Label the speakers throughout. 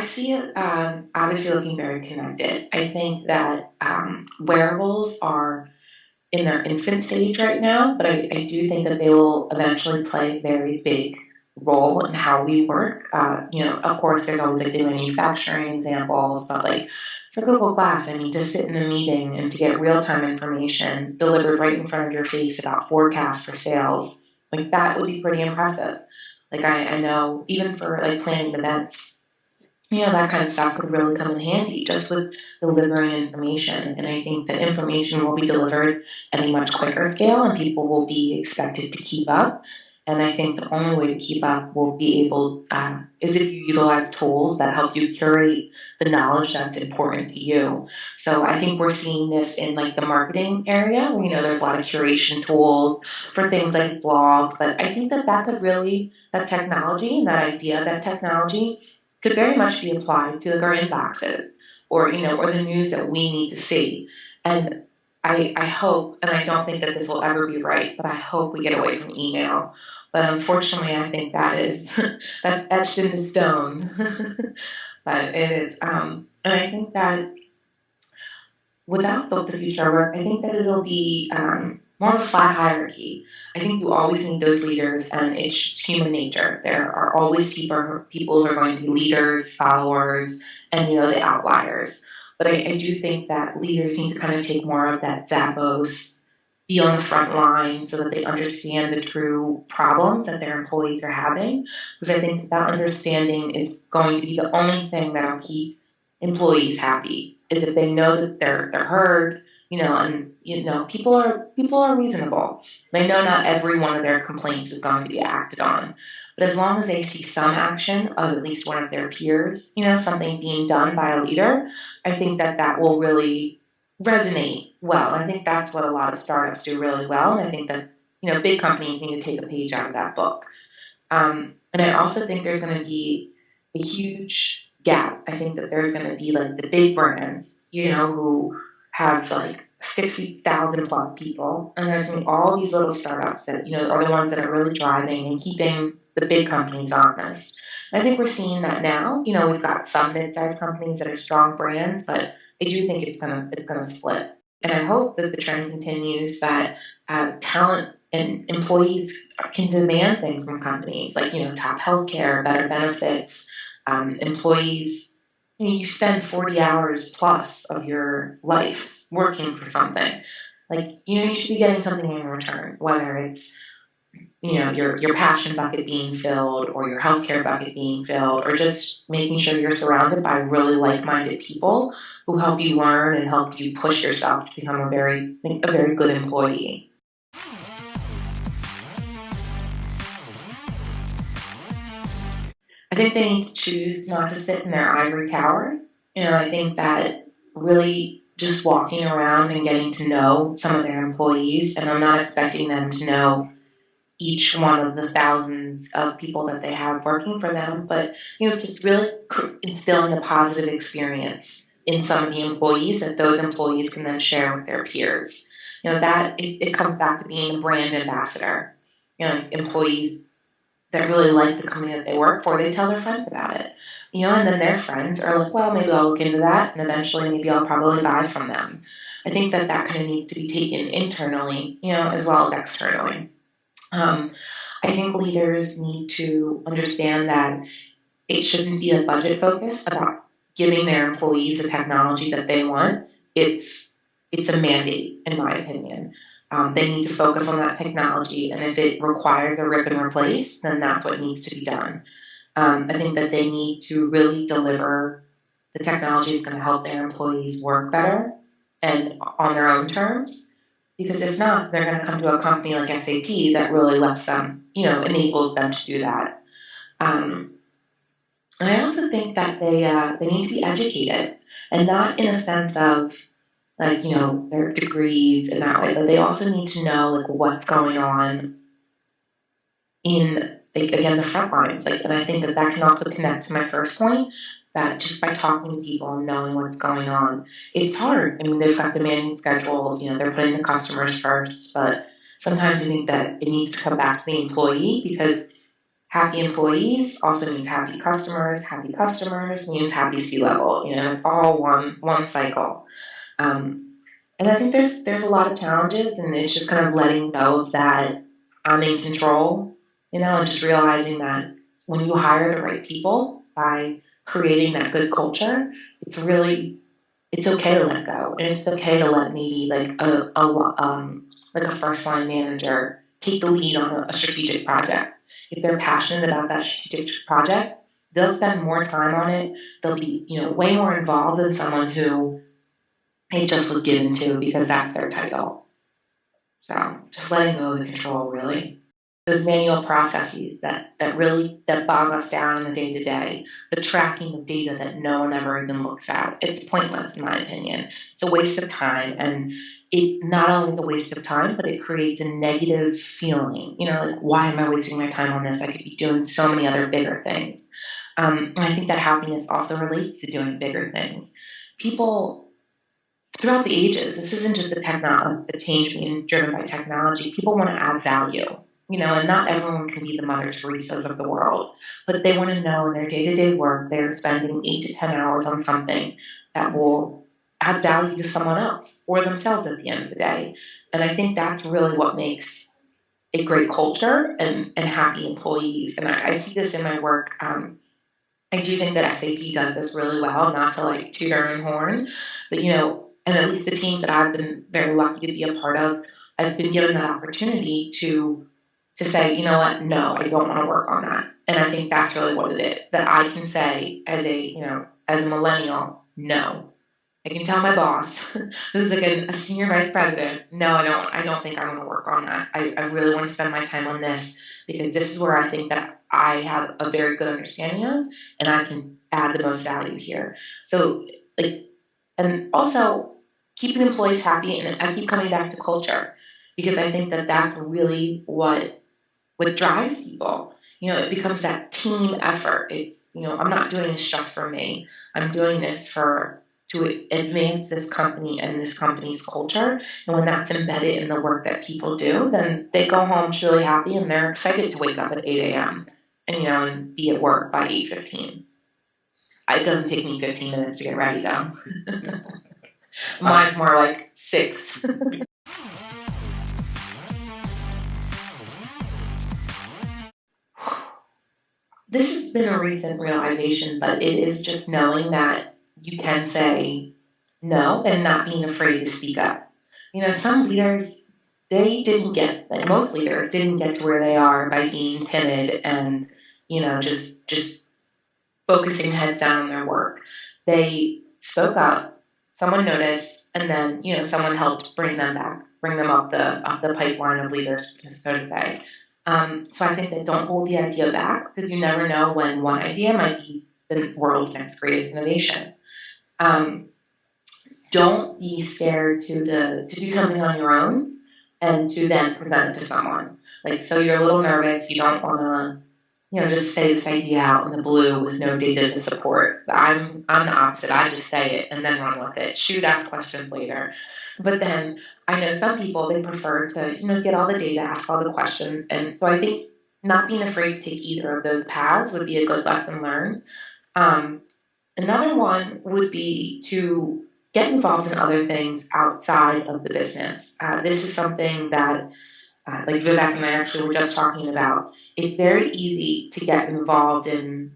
Speaker 1: I see it obviously looking very connected. I think that wearables are in their infant stage right now, but I do think that they will eventually play a very big role in how we work. Of course, there's always like the manufacturing examples, but like for Google Glass, I mean, to sit in a meeting and to get real time information delivered right in front of your face about forecasts for sales, like that would be pretty impressive. Like I know even for like planning events, that kind of stuff could really come in handy just with delivering information. And I think that information will be delivered at a much quicker scale and people will be expected to keep up. And I think the only way to keep up will be able is if you utilize tools that help you curate the knowledge that's important to you. So I think we're seeing this in like the marketing area where, there's a lot of curation tools for things like blogs. But I think that could really, that technology and that idea, that technology could very much be applied to like our inboxes or the news that we need to see. And I hope, and I don't think that this will ever be right, but I hope we get away from email. But unfortunately, I think that's etched into stone. But it is, and I think that without the future work, I think that it'll be more of a flat hierarchy. I think you always need those leaders, and it's just human nature. There are always people who are going to be leaders, followers, and the outliers. But I do think that leaders need to kind of take more of that Zappos, be on the front line so that they understand the true problems that their employees are having. Because I think that understanding is going to be the only thing that'll keep employees happy. Is if they know that they're heard, and people are reasonable. They know not every one of their complaints is going to be acted on, but as long as they see some action of at least one of their peers, something being done by a leader, I think that will really resonate well. I think that's what a lot of startups do really well, and I think that big companies need to take a page out of that book. And I also think there's going to be a huge gap. I think that there's going to be like the big brands, who have like 60,000 plus people, and there's going to be all these little startups that are the ones that are really driving and keeping the big companies honest. And I think we're seeing that now. We've got some mid-sized companies that are strong brands, but I do think it's gonna split. And I hope that the trend continues that talent and employees can demand things from companies like top healthcare, better benefits. Employees, you spend 40 hours plus of your life working for something. Like you should be getting something in return, whether it's your passion bucket being filled or your healthcare bucket being filled, or just making sure you're surrounded by really like-minded people who help you learn and help you push yourself to become a very good employee. I think they need to choose not to sit in their ivory tower. I think that really just walking around and getting to know some of their employees, and I'm not expecting them to know each one of the thousands of people that they have working for them, but just really instilling a positive experience in some of the employees that those employees can then share with their peers. That it comes back to being a brand ambassador. Employees that really like the company that they work for, they tell their friends about it. And then their friends are like, well, maybe I'll look into that, and eventually maybe I'll probably buy from them. I think that kind of needs to be taken internally, as well as externally. I think leaders need to understand that it shouldn't be a budget focus about giving their employees the technology that they want. It's a mandate, in my opinion. They need to focus on that technology, and if it requires a rip and replace, then that's what needs to be done. I think that they need to really deliver the technology that's going to help their employees work better and on their own terms. Because if not, they're going to come to a company like SAP that really lets them, enables them to do that. And I also think that they need to be educated, and not in a sense of like their degrees in that way, but they also need to know like what's going on in again the front lines. And I think that can also connect to my first point, that just by talking to people and knowing what's going on, it's hard. I mean, they've got demanding schedules, they're putting the customers first, but sometimes I think that it needs to come back to the employee, because happy employees also means happy customers. Happy customers means happy C-level. It's all one cycle. And I think there's a lot of challenges, and it's just kind of letting go of that I'm in control, and just realizing that when you hire the right people by creating that good culture, it's okay to let go, and it's okay to let maybe like a first line manager take the lead on a strategic project. If they're passionate about that strategic project, they'll spend more time on it. They'll be way more involved than someone who it just was given to because that's their title. So just letting go of the control, really. Those manual processes that bog us down in the day to day, the tracking of data that no one ever even looks at. It's pointless, in my opinion. It's a waste of time, and it not only is a waste of time, but it creates a negative feeling. Like, why am I wasting my time on this? I could be doing so many other bigger things. And I think that happiness also relates to doing bigger things. People throughout the ages, this isn't just a change being driven by technology. People want to add value, and not everyone can be the Mother Teresa's of the world, but they want to know in their day-to-day work they're spending 8 to 10 hours on something that will add value to someone else or themselves at the end of the day. And I think that's really what makes a great culture and happy employees. And I see this in my work. I do think that SAP does this really well, not to like toot our own horn, but and at least the teams that I've been very lucky to be a part of, I've been given that opportunity to say, you know what, no, I don't want to work on that. And I think that's really what it is, that I can say as a millennial, no. I can tell my boss, who's like a senior vice president, no, I don't think I want to work on that. I really want to spend my time on this because this is where I think that I have a very good understanding of, and I can add the most value here. So, and also keeping employees happy, and I keep coming back to culture because I think that that's really what drives people. It becomes that team effort. It's, I'm not doing this just for me. I'm doing this to advance this company and this company's culture. And when that's embedded in the work that people do, then they go home truly happy and they're excited to wake up at 8 a.m. and be at work by 8:15. It doesn't take me 15 minutes to get ready though. Mine's more like 6. This has been a recent realization, but it is just knowing that you can say no and not being afraid to speak up. Some leaders, most leaders didn't get to where they are by being timid and, just focusing heads down on their work. They spoke up, someone noticed, and then, someone helped bring them up the pipeline of leaders, so to say. So I think that don't hold the idea back because you never know when one idea might be the world's next greatest innovation. Don't be scared to do something on your own and to then present it to someone. So you're a little nervous, you don't want to, just say this idea out in the blue with no data to support. I'm the opposite. I just say it and then run with it. Shoot, ask questions later. But then I know some people, they prefer to, get all the data, ask all the questions. And so I think not being afraid to take either of those paths would be a good lesson learned. Another one would be to get involved in other things outside of the business. This is something that, like Vivek and I actually were just talking about. It's very easy to get involved and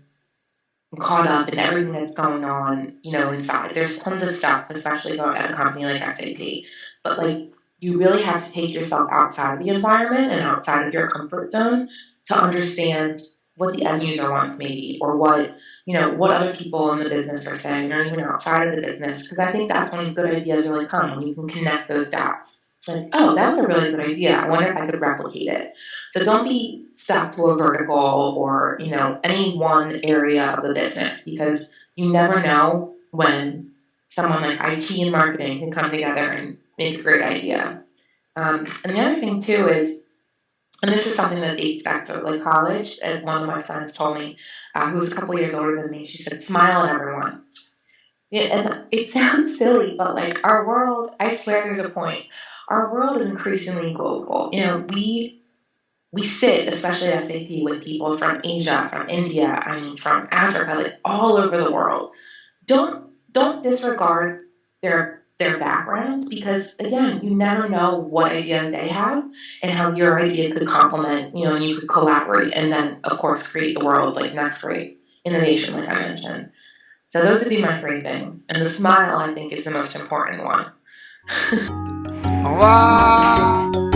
Speaker 1: caught up in everything that's going on, inside. There's tons of stuff, especially going at a company like SAP. But you really have to take yourself outside of the environment and outside of your comfort zone to understand what the end user wants maybe, or what other people in the business are saying, or even outside of the business. Because I think that's when good ideas really come, when you can connect those dots. Oh, that was a really good idea. I wonder if I could replicate it. So don't be stuck to a vertical or, any one area of the business, because you never know when someone like IT and marketing can come together and make a great idea. And the other thing too is, and this is something that dates back to college, and one of my friends told me, who was a couple years older than me, she said, smile at everyone. Yeah, and it sounds silly, but our world, I swear there's a point. Our world is increasingly global. we sit, especially at SAP, with people from Asia, from India, I mean, from Africa, like all over the world. Don't disregard their background because again, you never know what ideas they have and how your idea could complement, and you could collaborate and then of course create the world's like next great innovation, like I mentioned. So those would be my three things. And the smile, I think, is the most important one.
Speaker 2: Wow.